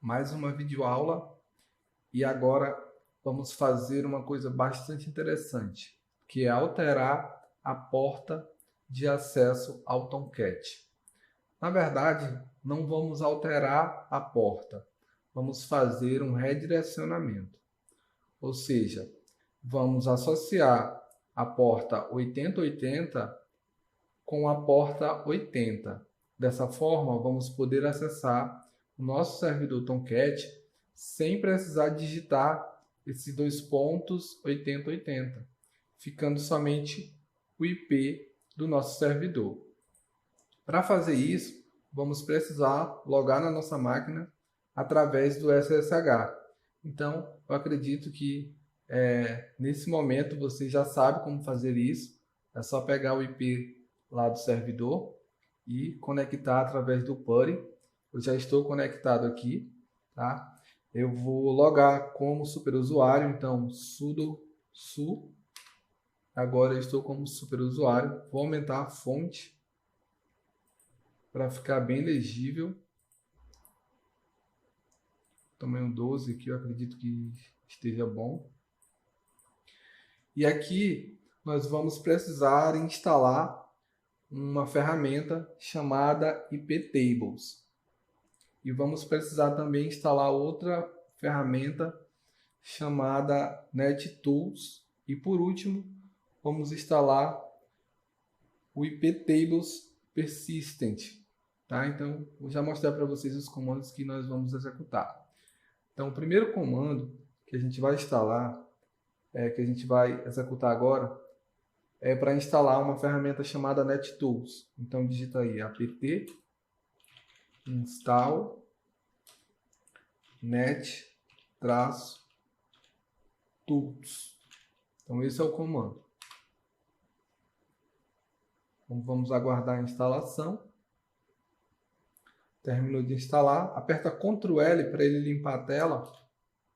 mais uma videoaula e agora vamos fazer uma coisa bastante interessante, que é alterar a porta de acesso ao Tomcat. Na verdade, não vamos alterar a porta, vamos fazer um redirecionamento, ou seja, vamos associar a porta 8080 com a porta 80. Dessa forma, vamos poder acessar o nosso servidor Tomcat sem precisar digitar esses dois pontos 8080, ficando somente o IP do nosso servidor. Para fazer isso, vamos precisar logar na nossa máquina através do SSH. Então, eu acredito que nesse momento você já sabe como fazer isso. É só pegar o IP lá do servidor e conectar através do PuTTY. Eu já estou conectado aqui, tá? Eu vou logar como superusuário, então sudo su. Agora eu estou como superusuário. Vou aumentar a fonte para ficar bem legível. Tamanho 12 aqui, eu acredito que esteja bom. E aqui nós vamos precisar instalar uma ferramenta chamada iptables. E vamos precisar também instalar outra ferramenta chamada nettools. E por último, vamos instalar o iptables persistent. Tá? Então, vou já mostrar para vocês os comandos que nós vamos executar. Então, o primeiro comando que a gente vai instalar, que a gente vai executar agora, é para instalar uma ferramenta chamada nettools. Então, digita aí apt install net-tools. Então, esse é o comando. Então, vamos aguardar a instalação. Terminou de instalar. Aperta Ctrl L para ele limpar a tela.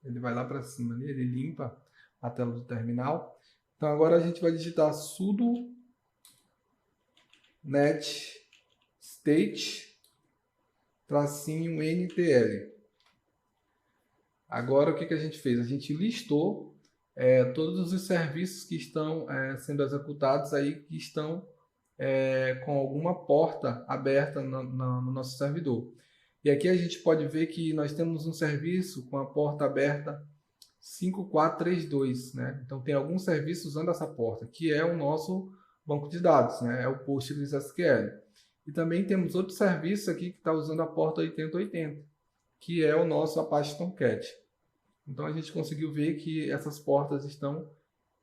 Ele vai lá para cima ali, ele limpa a tela do terminal. Então, agora a gente vai digitar sudo net state -ntl. Agora, o que a gente fez? A gente listou todos os serviços que estão sendo executados aí, que estão com alguma porta aberta no nosso servidor. E aqui a gente pode ver que nós temos um serviço com a porta aberta 5432, né? Então tem algum serviço usando essa porta, que é o nosso banco de dados, né? É o PostgreSQL. E também temos outro serviço aqui que está usando a porta 8080, que é o nosso Apache Tomcat. Então a gente conseguiu ver que essas portas estão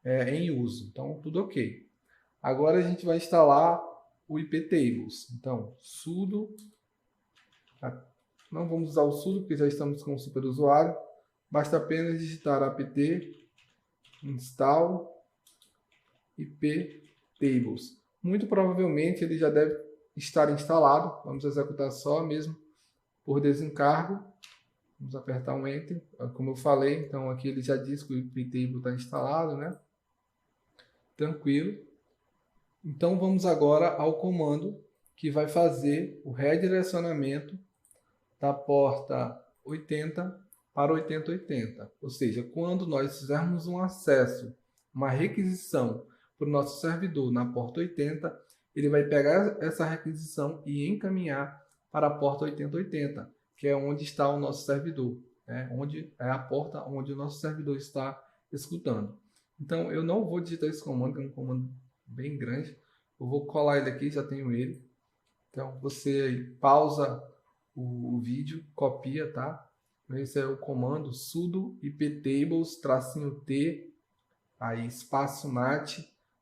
em uso. Então tudo ok. Agora a gente vai instalar o iptables. Então sudo, não vamos usar o sudo porque já estamos com o superusuário. Basta apenas digitar apt install iptables. Muito provavelmente ele já deve estar instalado. Vamos executar só mesmo por desencargo. Vamos apertar um Enter. Como eu falei, então aqui ele já diz que o iptable está instalado, né? Tranquilo. Então vamos agora ao comando que vai fazer o redirecionamento da porta 80 para 8080. Ou seja, quando nós fizermos um acesso, uma requisição para o nosso servidor na porta 80, ele vai pegar essa requisição e encaminhar para a porta 8080, que é onde está o nosso servidor, né? Onde é a porta onde o nosso servidor está escutando. Então, eu não vou digitar esse comando, que é um comando bem grande. Eu vou colar ele aqui, já tenho ele. Então, você aí pausa o vídeo, copia, tá? Esse é o comando sudo iptables -t, aí espaço nat,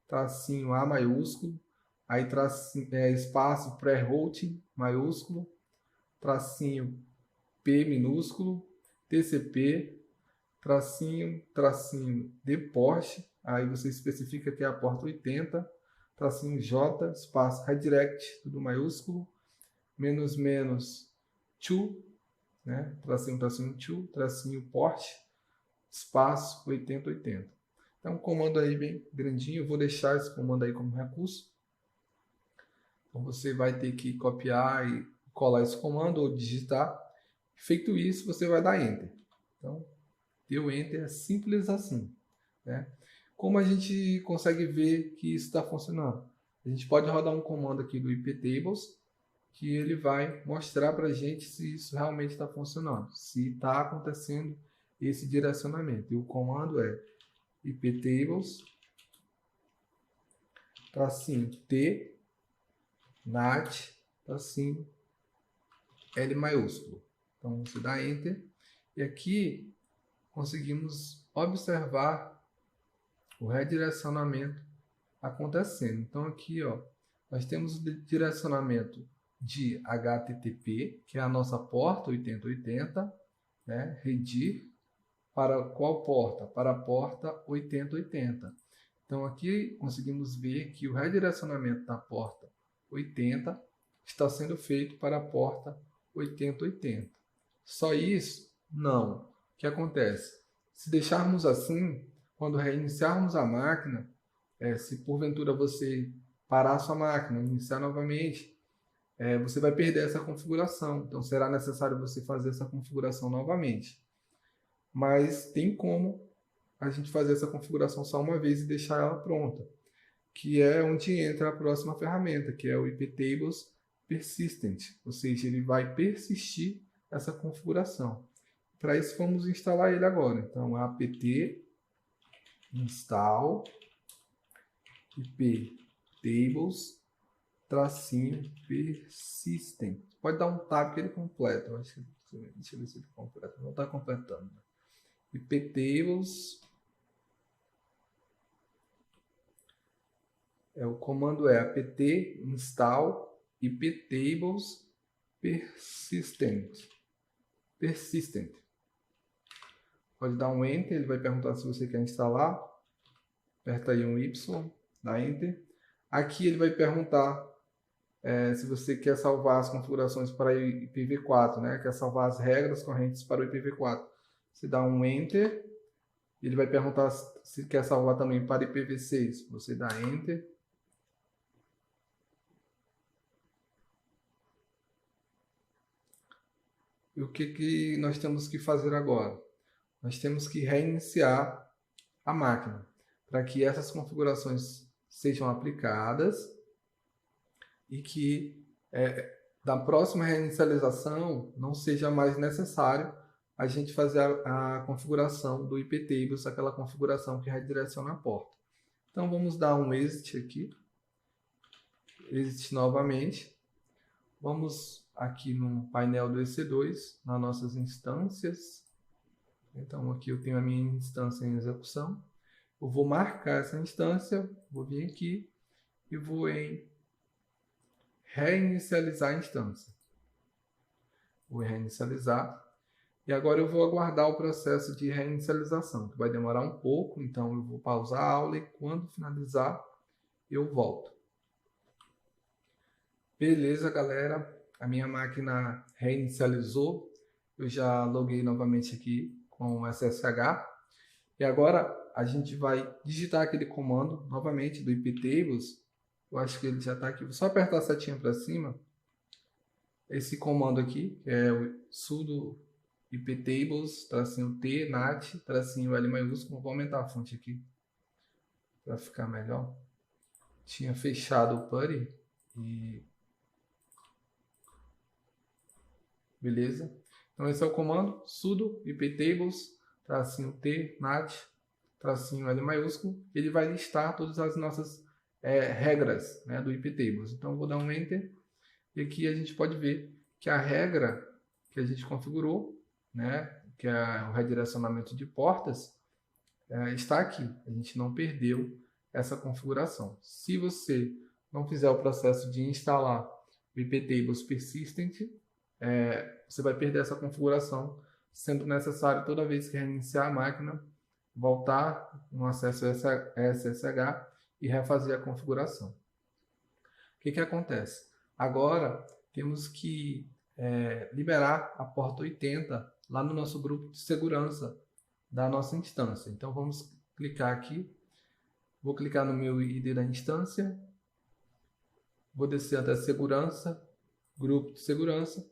tracinho A maiúsculo, aí espaço pré-routing maiúsculo, tracinho P minúsculo, tcp, tracinho dport, aí você especifica que é a porta 80, tracinho J, espaço redirect, tudo maiúsculo, menos to, né? Tracinho to, tracinho port, espaço 8080. Então, um comando aí bem grandinho, eu vou deixar esse comando aí como recurso. Então, você vai ter que copiar e colar esse comando ou digitar. Feito isso, você vai dar Enter. Então, deu Enter, é simples assim, né? Como a gente consegue ver que isso está funcionando? A gente pode rodar um comando aqui do iptables, que ele vai mostrar para a gente se isso realmente está funcionando, se está acontecendo esse direcionamento. E o comando é iptables tracinho T nat tracinho L maiúsculo. Então você dá Enter e aqui conseguimos observar o redirecionamento acontecendo. Então aqui, ó, nós temos o direcionamento de HTTP, que é a nossa porta 8080, né? Redir para qual porta? Para a porta 8080. Então aqui conseguimos ver que o redirecionamento da porta 80 está sendo feito para a porta 8080. Só isso? Não. O que acontece? Se deixarmos assim, quando reiniciarmos a máquina, se porventura você parar a sua máquina, iniciar novamente, você vai perder essa configuração. Então será necessário você fazer essa configuração novamente. Mas tem como a gente fazer essa configuração só uma vez e deixar ela pronta, que é onde entra a próxima ferramenta, que é o iptables persistent, ou seja, ele vai persistir essa configuração. Para isso vamos instalar ele agora. Então apt install iptables tracinho persistent. Pode dar um tab que ele completa. Eu acho que, deixa eu ver se ele completa. Não está completando. Iptables. O comando é apt install iptables persistent. Pode dar um Enter, ele vai perguntar se você quer instalar. Aperta aí um Y, dá Enter. Aqui ele vai perguntar se você quer salvar as configurações para IPv4, né? Quer salvar as regras correntes para o IPv4. Você dá um Enter. Ele vai perguntar se quer salvar também para IPv6. Você dá Enter. E o que nós temos que fazer agora? Nós temos que reiniciar a máquina para que essas configurações sejam aplicadas e que da próxima reinicialização não seja mais necessário a gente fazer a configuração do iptables, aquela configuração que redireciona a porta. Então vamos dar um exit aqui, exit novamente. Vamos aqui no painel do EC2, nas nossas instâncias. Então aqui eu tenho a minha instância em execução. Eu vou marcar essa instância, vou vir aqui e vou em reinicializar a instância. Vou reinicializar. E agora eu vou aguardar o processo de reinicialização, que vai demorar um pouco, então eu vou pausar a aula e quando finalizar eu volto. Beleza, galera, a minha máquina reinicializou, eu já loguei novamente aqui com o SSH e agora a gente vai digitar aquele comando novamente do iptables. Eu acho que ele já está aqui, vou só apertar a setinha para cima. Esse comando aqui é o sudo iptables tracinho T nat tracinho L maiúsculo. Vou aumentar a fonte aqui para ficar melhor. Tinha fechado o PuTTY e beleza. Então esse é o comando sudo iptables tracinho T nat tracinho L maiúsculo. Ele vai listar todas as nossas regras, né, do iptables. Então eu vou dar um Enter e aqui a gente pode ver que a regra que a gente configurou, né, que é o redirecionamento de portas, está aqui. A gente não perdeu essa configuração. Se você não fizer o processo de instalar o iptables persistent, você vai perder essa configuração, sendo necessário toda vez que reiniciar a máquina, voltar no acesso SSH e refazer a configuração. O que acontece? Agora temos que liberar a porta 80 lá no nosso grupo de segurança da nossa instância. Então vamos clicar aqui, vou clicar no meu ID da instância, vou descer até segurança, grupo de segurança,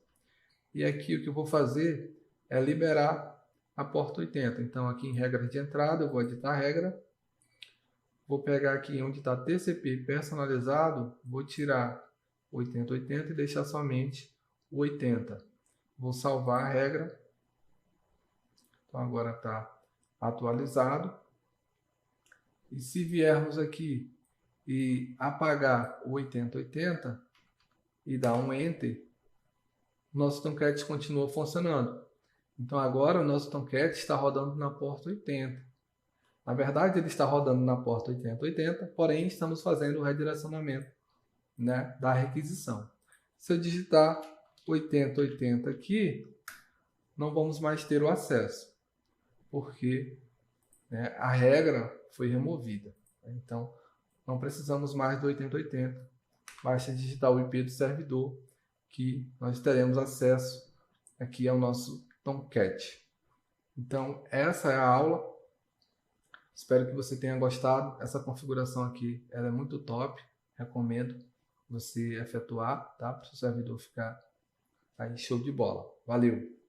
E aqui o que eu vou fazer é liberar a porta 80. Então aqui em regra de entrada eu vou editar a regra. Vou pegar aqui onde está TCP personalizado, vou tirar 8080 e deixar somente o 80. Vou salvar a regra. Então agora está atualizado. E se viermos aqui e apagar o 8080 e dar um Enter, nosso Tomcat continua funcionando. Então agora o nosso Tomcat está rodando na porta 80. Na verdade, ele está rodando na porta 8080, porém estamos fazendo o redirecionamento, né, da requisição. Se eu digitar 8080 aqui, não vamos mais ter o acesso, porque, né, a regra foi removida. Então, não precisamos mais do 8080. Basta digitar o IP do servidor que nós teremos acesso aqui ao nosso Tomcat. Então, essa é a aula. Espero que você tenha gostado. Essa configuração aqui ela é muito top. Recomendo você efetuar, tá? Para o servidor ficar aí show de bola. Valeu!